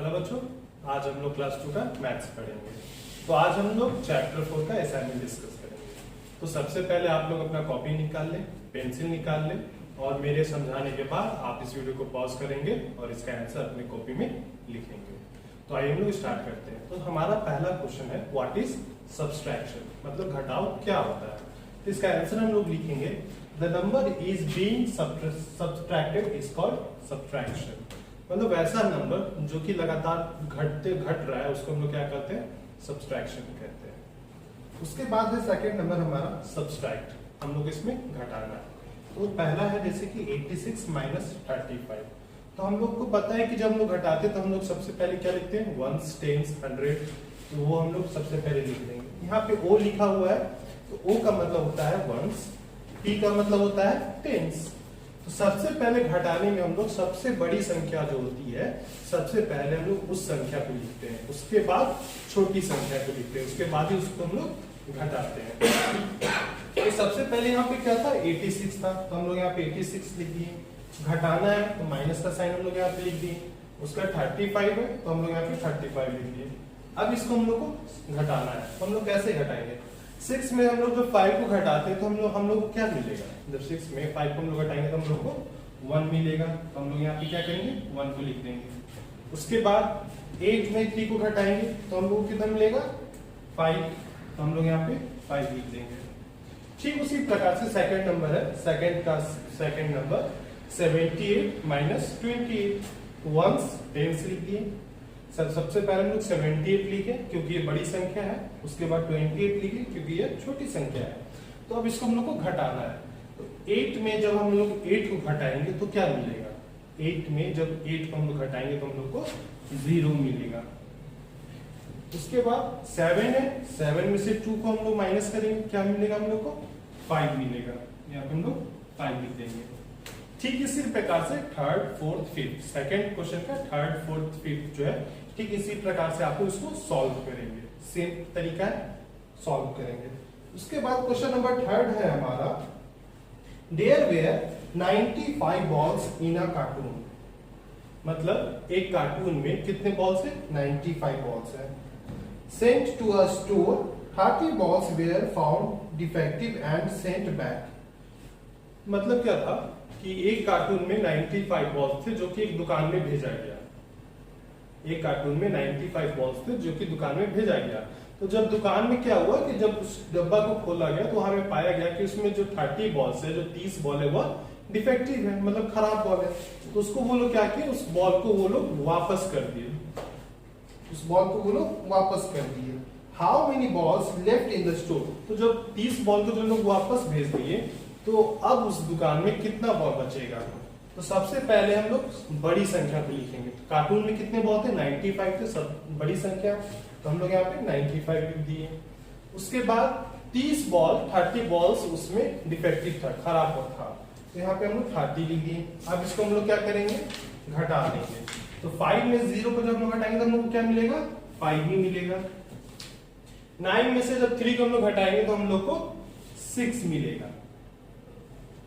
Hello बच्चों, आज हम लोग क्लास 2 का मैथ्स पढ़ेंगे। तो आज हम लोग चैप्टर 4 का असाइनमेंट डिस्कस करेंगे। तो सबसे पहले आप लोग अपना कॉपी निकाल लें, पेंसिल निकाल लें और मेरे समझाने के बाद आप इस वीडियो को पॉज करेंगे और इसका आंसर अपनी कॉपी में लिखेंगे। तो आइए हम लोग स्टार्ट करते हैं। तो हमारा पहला क्वेश्चन है व्हाट इज सब्सट्रैक्शन, मतलब घटाव क्या होता है। तो इसका आंसर हम लोग लिखेंगे the number is being subtracted is called subtraction. मतलब वैसा नंबर जो कि लगातार घट रहा है उसको हम लोग क्या कहते हैं, सब्सट्रैक्शन कहते हैं। उसके बाद है सेकंड नंबर हमारा सब्सट्रैक्ट, हम लोग इसमें घटाना है। तो पहला है जैसे कि 86 माइनस 35। तो हम लोग को पता है कि जब हम लोग घटाते हैं तो हम लोग सबसे पहले क्या लिखते हैं, वंस, टेंस, 100। तो वो हम लोग सबसे पहले लिख देंगे। यहाँ पे ओ लिखा हुआ है तो ओ का मतलब होता है वंस, टी का मतलब होता है टेंस। तो सबसे पहले घटाने में हम लोग सबसे बड़ी संख्या जो होती है सबसे पहले हम लोग उस संख्या को लिखते हैं, उसके बाद छोटी संख्या को लिखते हैं, उसके बाद ही उसको हम लोग घटाते हैं। तो सबसे पहले यहाँ पे क्या था, 86 था तो हम लोग यहाँ पे 86 लिख दिए। घटाना है तो माइनस का साइन हम लोग यहाँ पे लिख दिए। उसका 35 है तो हम लोग यहाँ पे 35 लिख दिए। अब इसको हम लोग को घटाना है तो हम लोग कैसे घटाएंगे। 6 में हम लोग जब 5 को घटाते हैं तो हम लोग को क्या मिलेगा, जब 6 में 5 को हम लोग घटाएंगे तो हम लोग को 1 मिलेगा। तो हम लोग यहाँ पे क्या करेंगे, 1 को लिख देंगे। उसके बाद 8 में 3 को घटाएंगे तो हम लोग को कितना मिलेगा, 5। तो हम लोग यहाँ पे 5 लिख देंगे। ठीक उसी प्रकार से सेकंड नंबर है, second number 78 minus 28। Ones, tens लिख दिए। सबसे पहले हम लोग 78 लिखे क्योंकि ये बड़ी संख्या है, उसके बाद 28 लिखे क्योंकि ये छोटी संख्या है। तो अब इसको हम लोग को घटाना है। तो 8 में जब हम लोग 8 को घटाएंगे तो क्या मिलेगा, 8 में जब 8 को हम लोग घटाएंगे तो हम लोग को 0 मिलेगा। उसके बाद 7 है, 7 में से 2 को हम लोग माइनस करेंगे, क्या मिलेगा हम लोग को, 5 मिलेगा। यहाँ पे हम लोग 5 लिख देंगे। ठीक इसी प्रकार से third, fourth, fifth, second question का थर्ड, फोर्थ, फिफ्थ जो है ठीक इसी प्रकार से आपको इसको सॉल्व करेंगे। सेम तरीका है, सॉल्व करेंगे। उसके बाद क्वेश्चन नंबर थर्ड है हमारा, there were 95 balls in a carton. मतलब एक कार्टून में कितने बॉल्स है, 95 बॉल्स है। Sent to a store 30 balls were found defective and sent back. मतलब क्या था कि एक कार्टून में 95 बॉल्स थे जो कि एक दुकान में भेजा गया। एक कार्टून में 95 बॉल्स थे जो कि दुकान में भेजा गया। तो जब दुकान में क्या हुआ कि जब उस डब्बा को खोला गया तो हमें पाया गया कि उसमें जो 30 बॉल्स है, जो 30 बॉल है वह डिफेक्टिव है, मतलब खराब बॉल है। तो उसको वो लोग क्या किए, उस बॉल को वो लोग वापस कर दिए। उस बॉल को वो लोग वापस कर दिए। How many balls left in the store. तो जब 30 बॉल को जो लोग वापस भेज दिए तो अब उस दुकान में कितना बॉल बचेगा। तो सबसे पहले हम लोग बड़ी संख्या को लिखेंगे। कार्टून में कितने बॉल थे, 95 थे, सब बड़ी संख्या। तो हम लोग यहाँ पे 95 लिख दिए। उसके बाद 30 बॉल्स उसमें डिफेक्टिव था, खराब था। तो यहाँ पे हम लोग 30 लिख दिए। अब इसको हम लोग क्या करेंगे, घटा देंगे। तो 5 में 0 को जब हम लोग घटाएंगे तो हम लोग को क्या मिलेगा, 5 ही मिलेगा। 9 में से जब 3 को हम लोग घटाएंगे तो हम लोग को 6 मिलेगा।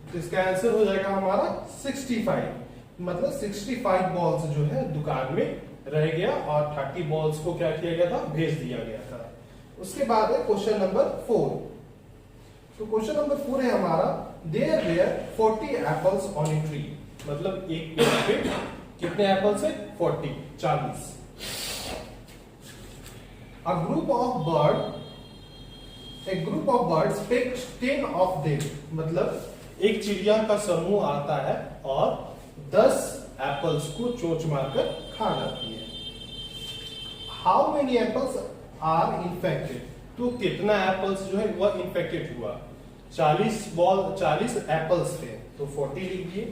तो इसका आंसर हो जाएगा हमारा 65। मतलब 65 बॉल्स जो है दुकान में रह गया और 30 बॉल्स को क्या किया गया था, भेज दिया गया था। उसके बाद है क्वेश्चन नंबर 4। तो क्वेश्चन नंबर 4 है हमारा, there were 40 apples on a tree. मतलब एक पेड़ पे कितने एप्पल्स है, 40। A group of birds picked 10 of them। मतलब एक चिड़िया का समूह आता है और 10 एप्पल्स को चोंच मारकर खा जाती है। How many apples are infected. तो कितना एप्पल्स जो है वह इन्फेक्टेड हुआ, 40 एप्पल्स थे तो 40 लिख दिए।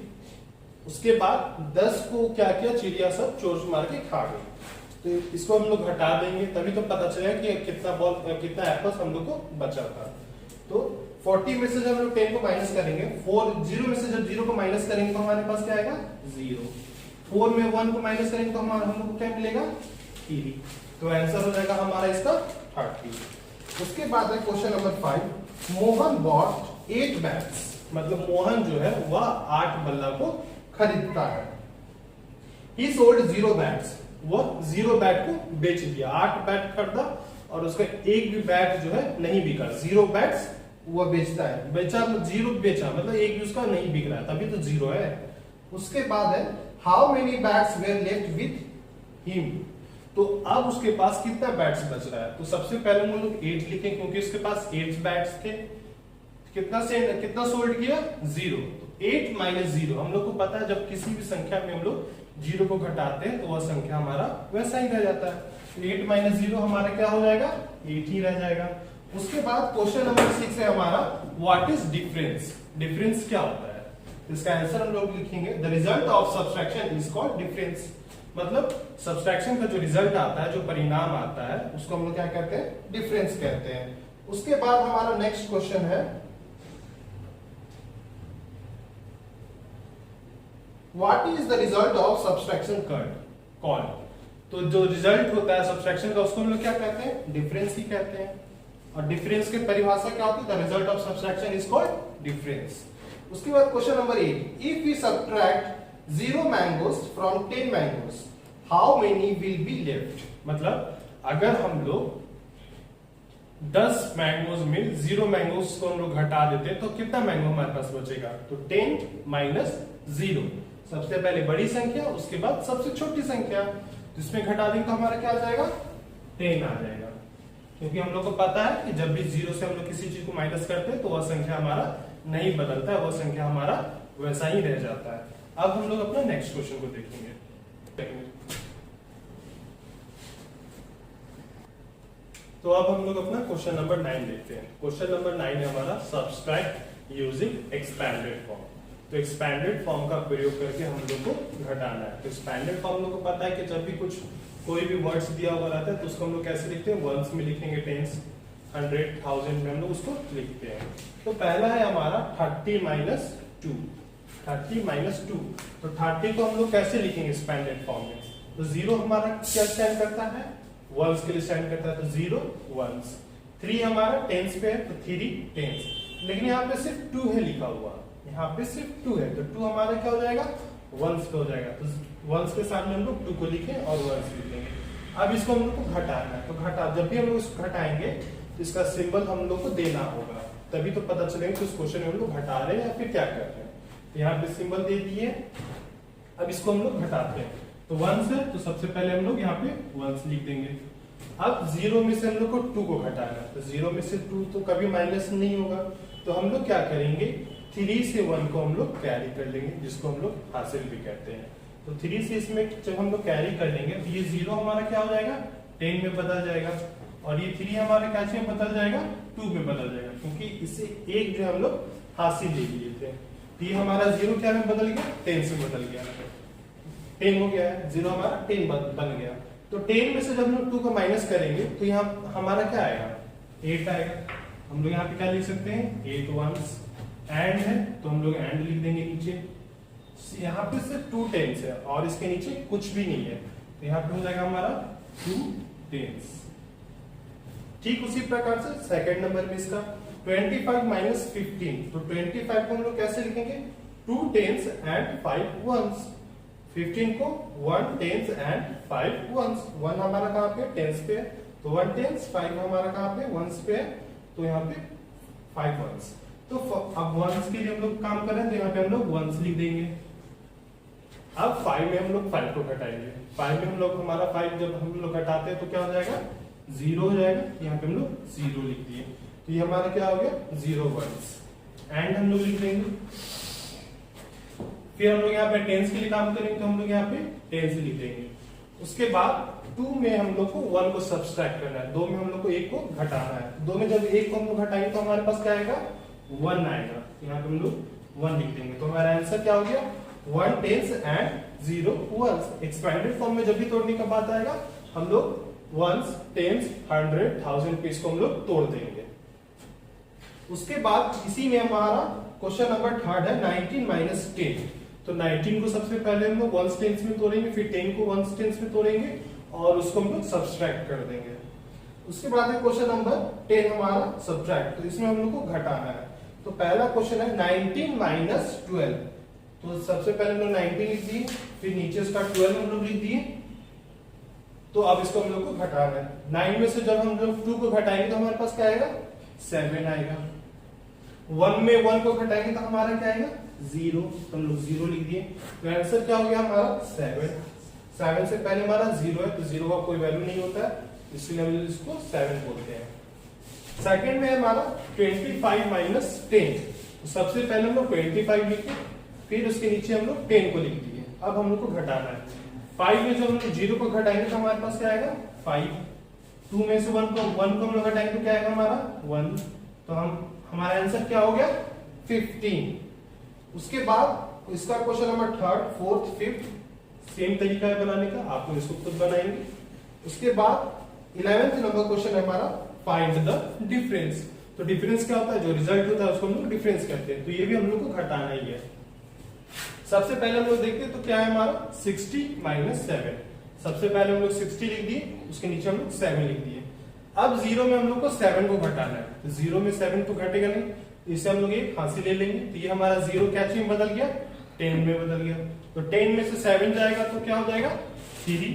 उसके बाद 10 को क्या किया, चिड़िया सब चोंच मार के खा गई। तो इसको हम लोग घटा देंगे तभी तो पता चलेगा कि कितना एप्पल्स हम लोग को बचा था। तो 40 में से जब हम लोग 10 को माइनस करेंगे, 0 में से जब 0 को माइनस करेंगे तो हमारे पास क्या आएगा, 0। 4 में 1 को माइनस करेंगे तो हम लोग को क्या मिलेगा, 3। तो आंसर हो जाएगा हमारा इसका 30। उसके बाद है question number 5, Mohan bought 8 bats. मतलब मोहन जो है वह 8 बल्ला को खरीदता है। He sold 0 bats। वो 0 बैट को बेच दिया, 8 बैट खरीदा और उसका एक भी बैट जो है नहीं बिका, 0 बैट्स वो बेचता है, बेचा 0 बेचा मतलब एक भी उसका नहीं बिक रहा है, तभी तो 0 है। उसके बाद है how many bats were left with him, तो अब उसके पास कितना बैट्स बच रहा है, तो सबसे पहले हम लोग 8 लिखें क्योंकि उसके पास 8 बैट्स थे। कितना सोल्ड किया 0, तो 8 माइनस 0, हम लोग को पता है जब किसी भी संख्या में हम लोग 0 को घटाते हैं तो वह संख्या हमारा वैसा ही रह जाता है, तो 8 माइनस 0 हमारा क्या हो जाएगा 8 ही रह जाएगा। उसके बाद क्वेश्चन नंबर 6 है हमारा व्हाट इज डिफरेंस, डिफरेंस क्या होता है, इसका आंसर हम लोग लिखेंगे the result of subtraction is called difference, मतलब सब्सट्रैक्शन का जो रिजल्ट आता है, जो परिणाम आता है उसको हम लोग क्या कहते हैं डिफरेंस कहते हैं। उसके बाद हमारा नेक्स्ट क्वेश्चन है what is the result of subtraction called, तो जो रिजल्ट होता है सब्सट्रैक्शन का उसको हम लोग क्या कहते हैं डिफरेंस ही कहते हैं, और डिफरेंस की परिभाषा क्या होती है the result of subtraction is called difference. उसके बाद question number 8 if we subtract 0 mangoes from 10 mangoes how many will be left, मतलब अगर हम लोग 10 मैंगोज में 0 मैंगोज को हम लोग घटा देते हैं तो कितना मैंगो हमारे पास बचेगा, तो 10 माइनस 0, सबसे पहले बड़ी संख्या उसके बाद सबसे छोटी संख्या, जिसमें घटा देंगे तो हमारा क्या आ जाएगा 10 आ जाएगा, क्योंकि हम लोग को पता है कि जब भी 0 से हम लोग किसी चीज को माइनस करते हैं तो वह संख्या हमारा नहीं बदलता है, वह संख्या हमारा वैसा ही रह जाता है। अब हम लोग अपना नेक्स्ट क्वेश्चन को देखेंगे। तो अब हम लोग अपना क्वेश्चन नंबर 9 देखते हैं। क्वेश्चन नंबर 9 है हमारा सब्सट्रैक्ट यूजिंग एक्सपैंडेड फॉर्म, तो एक्सपैंडेड फॉर्म का प्रयोग करके हम लोग को घटाना है। तो एक्सपैंडेड फॉर्म हम लोग को पता है कि जब भी कुछ कोई भी वर्ड्स दिया हुआ रहता है तो उसको हम लोग कैसे लिखते हैं, वंस में लिखेंगे, टेंस, 100, 1000 में हम लोग उसको लिखते हैं। तो पहला है हमारा 30 माइनस 2, 30 माइनस 2, तो 30 को हम लोग कैसे लिखेंगे एक्सपैंडेड फॉर्म में, तो 0 हमारा क्या स्टैंड करता है, वंस के लिए स्टैंड करता है, तो 0 वंस। 3 हमारा टेंस पे है तो 3 टेंस, लेकिन यहाँ पे सिर्फ 2 है लिखा हुआ, यहाँ पे सिर्फ 2 है, तो 2 हमारा क्या हो जाएगा वंस पे हो जाएगा, तो वंस के सामने हम लोग 2 को लिखें और वंस लिखेंगे। अब इसको हम लोग को घटाना है, तो घटा जब भी हम लोग इसको घटाएंगे तो इसका सिंबल हम लोग को देना होगा, तभी तो पता चलेगा कि उस क्वेश्चन में हम लोग घटा रहे हैं या फिर क्या कर रहे हैं। तो यहाँ पे सिंबल दे दिए, अब इसको हम लोग घटाते हैं, तो वंस है तो सबसे पहले हम लोग यहाँ पे वंस लिख देंगे। अब 0 में से हम लोग को 2 को घटाना है, तो 0 में से 2 तो कभी माइनस नहीं होगा, तो हम लोग क्या करेंगे 3 से 1 को हम लोग कैरी कर लेंगे, जिसको हम लोग हासिल भी कहते हैं। तो 3 से इसमें जब हम लोग कैरी कर लेंगे तो ये 0 हमारा क्या हो जाएगा 10 में बदल जाएगा, और ये 3 हमारा क्या में बदल जाएगा 2 में बदल जाएगा, क्योंकि इससे एक जो हम लोग हासिल ले लिए थे। तो ये हमारा 0 क्या में बदल गया 10 से बदल गया, 10 हो गया है, 0 हमारा 10 बन गया। तो 10 में से जब हम लोग 2 को माइनस करेंगे तो यहाँ हमारा क्या आएगा 8 आएगा। हम लोग यहाँ पे क्या लिख सकते हैं 8 वंस, एंड है तो हम लोग एंड लिख देंगे नीचे, यहाँ पे सिर्फ 2 टेंस है और इसके नीचे कुछ भी नहीं है, तो यहाँ पे हो जाएगा हमारा 2 टेंस। ठीक उसी प्रकार से सेकंड नंबर में इसका 25 माइनस 15, तो 25 को हम लोग कैसे लिखेंगे 2 टेंस एंड 5 वंस, 15 को 1 टेंस एंड 5 वंस, 1 हमारा कहाँ पे टेंस पे है तो 1 टेंस, 5 हमारा कहाँ पे वंस पे है तो यहाँ पे 5 वंस। तो अब वंस के लिए हम लोग काम करें तो यहाँ पे हम लोग वंस लिख देंगे। अब 5 में हम लोग 5 को घटाएंगे, 5 में हम लोग हमारा 5 जब हम लोग घटाते हैं तो क्या हो जाएगा 0 हो जाएगा, यहाँ पे हम लोग 0 लिख दिए, तो ये हमारा क्या हो गया 0 वंस, एंड हम लोग लिख देंगे। फिर हम लोग यहाँ पे टेंस के लिए काम करेंगे तो हम लोग यहाँ पे टेंस लिख देंगे। उसके बाद 2 में हम लोग को 1 को सब्सट्रैक्ट करना है, 2 में हम लोग को 1 को घटाना है, 2 में जब 1 को हम लोग घटाएंगे तो हमारे पास क्या आएगा 1 आएगा, यहाँ पे हम लोग 1 लिख देंगे। तो हमारा आंसर क्या हो गया 1 tens and 0 ones. Expanded form में जब भी तोड़ने का बात आएगा हम लोग वंस, टेंस, 100, 1000 पीस को हम लोग तोड़ देंगे। उसके बाद इसी में हमारा क्वेश्चन नंबर 3 है 19 माइनस 10, तो 19 को सबसे पहले हम लोग वंस टेंस में तोड़ेंगे, फिर 10 को वंस टेंस में तोड़ेंगे और उसको हम लोग सब्सट्रैक्ट कर देंगे। उसके बाद है क्वेश्चन नंबर 10 हमारा सब्ट्रैक्ट, तो इसमें हम लोग को घटाना है। तो पहला क्वेश्चन है 19 माइनस 12, तो सबसे पहले हम लोग 19 लिख दिए, फिर नीचे उसका 12 हम लोग लिख दिए, तो अब इसको हम लोग को घटाना है। 9 में से जब हम लोग 2 को घटाएंगे तो हमारे पास क्या आएगा, 7 आएगा। 1 में 1 को घटाएंगे तो हमारा क्या आएगा, 0। तो हम लोग 0 लिख दिए। तो आंसर क्या हो गया हमारा 7। 7 से पहले हमारा 0 है, तो 0 का कोई वैल्यू नहीं होता है, इसलिए हम इसको 7 बोलते हैं। सेकंड में हमारा 25 माइनस 10। तो सबसे पहले हम लोग 25 लिखे, फिर उसके नीचे हम लोग 10 को लिख दिए। अब हम लोग को घटाना है। 5 में जो हम लोग 0 को घटाएंगे तो हमारे पास क्या आएगा 5। 2 में से 1 को हम लोग घटाएंगे तो क्या आएगा हमारा 1। तो हमारा आंसर क्या हो गया 15। उसके बाद इसका question number 3rd 4th 5th same तरीका है बनाने का, आप लोग इसको खुद बनाएंगे। उसके बाद 11th नंबर क्वेश्चन है हमारा फाइंड द डिफरेंस। तो डिफरेंस क्या होता है, जो रिजल्ट होता है उसको हम लोग डिफरेंस कहते हैं। तो ये भी हम लोग को घटाना ही है। सबसे पहले हम लोग देखते हैं तो क्या है हमारा 60 माइनस 7। सबसे पहले हम लोग 60 लिख दिए, उसके नीचे हम लोग 7 लिख दिए। अब 0 में हम लोग को 7 को घटाना है। तो 0 में 7 तो घटेगा नहीं, इसे हम लोग एक फांसी ले लेंगे। तो ये हमारा 0 क्या चीज में बदल गया, 10 में बदल गया। तो 10 में से 7 जाएगा तो क्या हो जाएगा 3।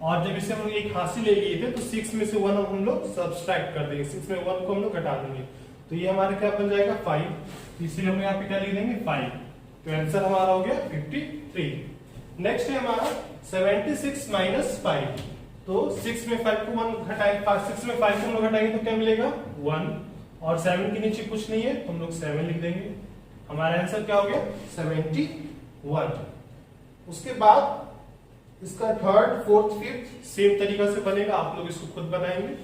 और जब इसे हम लोग एक फांसी ले लिए थे तो 6 में से 1 हम लोग सब्सट्रैक्ट कर देंगे, 6 में 1 को हम लोग घटा देंगे। तो ये हमारा क्या बन जाएगा 5। इसलिए हम यहाँ पे क्या लिख देंगे 5। तो आंसर हमारा हो गया 53। नेक्स्ट है हमारा 76 माइनस 5। तो 6 में 5 को 1 घटाएंगे, 6 में 5 को हम लोग घटाएंगे तो क्या मिलेगा 1। और 7 के नीचे कुछ नहीं है तो हम लोग 7 लिख देंगे। हमारा आंसर क्या हो गया 71। उसके बाद इसका 3rd 4th 5th सेम तरीका से बनेगा, आप लोग इसको खुद बनाएंगे।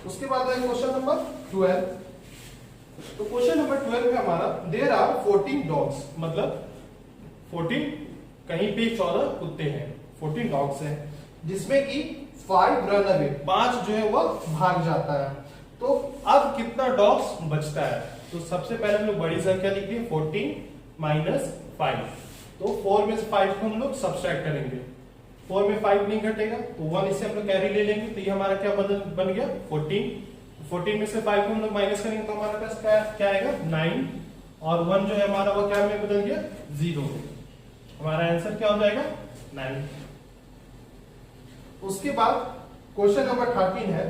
उसके बाद है क्वेश्चन नंबर 12। तो क्वेश्चन नंबर 12 में हमारा देयर आर 14 डॉग्स, मतलब 14 कहीं पे 14 कुत्ते हैं, 14 डॉग्स हैं, जिसमें कि 5 रन अवे, 5 जो है वह भाग जाता है। तो अब कितना डॉग्स बचता है। तो सबसे पहले हम लोग बड़ी संख्या लिखिए 14 माइनस 5। तो 4 में से 5 को हम लोग सब्सट्रैक्ट करेंगे। 4 में 5 नहीं घटेगा तो 1 इससे हम लोग कैरी ले लेंगे। तो ये हमारा क्या बन गया 14। 14 में से 5 को हम लोग माइनस करेंगे तो हमारे पास क्या आएगा 9। और 1 जो है हमारा वो क्या में बदल गया 0। हमारा आंसर क्या हो जाएगा 9। उसके बाद क्वेश्चन नंबर 13 है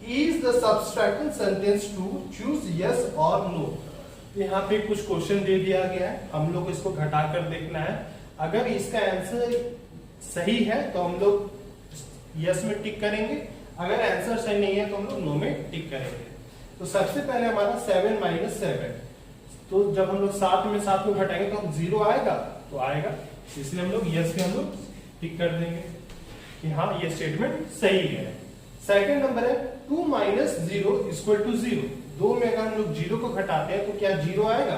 is the subtraction sentence to choose yes और नो। यहाँ पे कुछ क्वेश्चन दे दिया गया है, हम लोग इसको घटाकर देखना है। अगर इसका आंसर सही है तो हम लोग यस में टिक करेंगे, अगर आंसर सही नहीं है तो हम लोग नो में टिक करेंगे। तो सबसे पहले हमारा 7 माइनस 7। तो जब हम लोग 7 में 7 को घटाएंगे तो 0 आएगा, तो आएगा, इसलिए हम लोग यस में हम लोग टिक कर देंगे कि हाँ ये स्टेटमेंट सही है। सेकंड नंबर है 2 माइनस 0 इक्वल टू 0। 2 में अगर हम लोग 0 को घटाते हैं तो क्या 0 आएगा,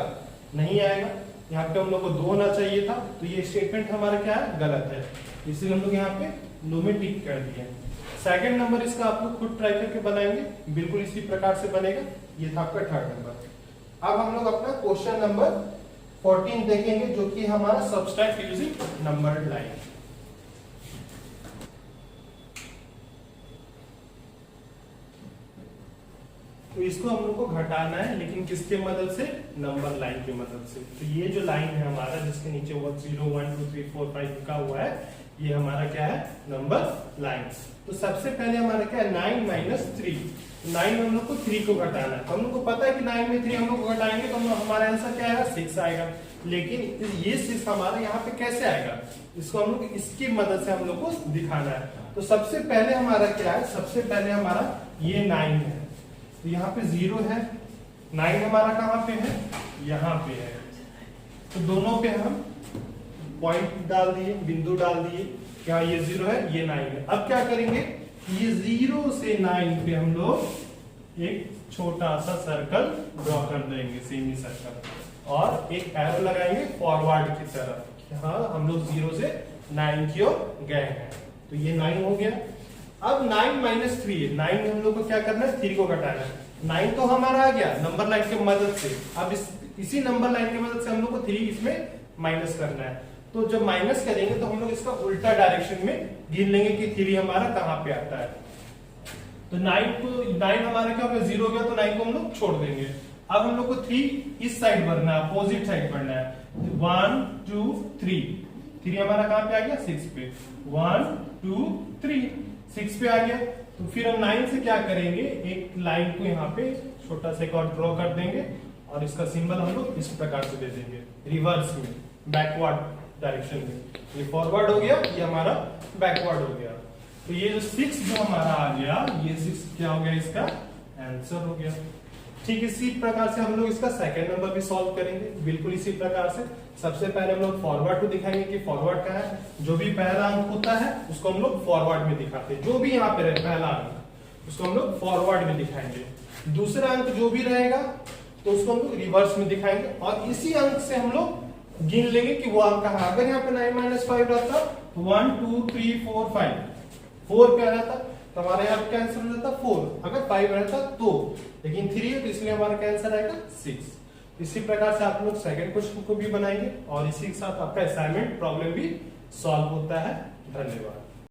नहीं आएगा। यहाँ पे हम लोग को 2 होना चाहिए था, तो ये स्टेटमेंट हमारा क्या है गलत है, इसलिए हम लोग यहाँ पे नो में टिक कर दिए। सेकंड नंबर इसका आप लोग खुद ट्राई करके बनाएंगे, बिल्कुल इसी प्रकार से बनेगा। ये था आपका 3rd नंबर। अब हम लोग अपना क्वेश्चन नंबर 14 देखेंगे, जो कि हमारा सब्सट्रैक्ट यूजिंग नंबर लाइन। तो इसको हम लोग को घटाना है, लेकिन किसके मदद से, नंबर लाइन की मदद से। तो ये जो लाइन है हमारा जिसके नीचे 0 1 2 3 4 5 लिखा हुआ है, ये हमारा क्या है नंबर लाइन। तो सबसे पहले हमारा क्या है 9 माइनस 3। 9 में हम लोग को 3 को घटाना है। तो हम लोग को पता है कि 9 में 3 हम लोग को घटाएंगे तो हमारा आंसर क्या आएगा 6 आएगा। लेकिन ये 6 हमारा यहाँ पे कैसे आएगा, इसको हम लोग इसकी मदद से हम लोग को दिखाना है। तो सबसे पहले हमारा क्या है, सबसे पहले हमारा ये 9 है, तो यहाँ पे 0 है। 9 हमारा कहाँ पे है, यहाँ पे है। तो दोनों पे हम पॉइंट डाल दिए, बिंदु डाल दिए, क्या ये 0 है ये 9 है। अब क्या करेंगे, ये 0 से 9 पे हम लोग एक छोटा सा सर्कल ड्रॉ कर देंगे, सेमी सर्कल, और एक एरो लगाएंगे फॉरवर्ड की तरफ। हाँ हम लोग 0 से 9 की ओर गए हैं, तो ये 9 हो गया। अब 9 माइनस 3 है, 9 में हम लोग को क्या करना है 3 को घटाना है। 9 तो हमारा आ गया नंबर लाइन की मदद से। अब इसी नंबर लाइन की मदद से हम लोग को 3 इसमें माइनस करना है। तो जब माइनस करेंगे तो हम लोग इसका उल्टा डायरेक्शन में गिन लेंगे कि 3 हमारा कहाँ पे आता है। तो 9 हमारा क्या हो गया 0 हो गया, तो 9 को हम लोग छोड़ देंगे। अब हम लोग को 3 इस साइड बढ़ना है, अपोजिट साइड बढ़ना है। 1 2 3 3 हमारा कहाँ पे आ गया 6 पे, 1 2 3 6 पे आ गया। तो फिर हम 9 से क्या करेंगे, एक लाइन को यहाँ पे छोटा सा एक और ड्रॉ कर देंगे और इसका सिंबल हम लोग इस प्रकार से दे देंगे, रिवर्स में, बैकवर्ड डायरेक्शन में। ये फॉरवर्ड हो गया, ये हमारा बैकवर्ड हो गया। तो ये जो 6 जो हमारा आ गया, ये 6 क्या हो गया, इसका आंसर हो गया। ठीक इसी प्रकार से हम लोग इसका सेकंड नंबर भी सॉल्व करेंगे, बिल्कुल इसी प्रकार से। सबसे पहले हम लोग फॉरवर्ड को दिखाएंगे कि फॉरवर्ड का है, जो भी पहला अंक होता है उसको हम लोग फॉरवर्ड में दिखाते हैं, जो भी यहाँ पे रहे पहला अंक उसको हम लोग फॉरवर्ड में दिखाएंगे। दूसरा अंक जो भी रहेगा तो उसको हम लोग रिवर्स में दिखाएंगे, और इसी अंक से हम लोग गिन लेंगे कि वो अंक है। अगर यहाँ पे 9 - 5 रहता तो 1 2 3 4 5, 4 पे आ जाता तो हमारा यहाँ पे आंसर हो जाता 4। अगर 5 रहता तो, लेकिन 3 है तो इसलिए हमारा आंसर आएगा 6। इसी प्रकार से आप लोग सेकंड क्वेश्चन को भी बनाएंगे और इसी के साथ आपका असाइनमेंट प्रॉब्लम भी सॉल्व होता है। धन्यवाद।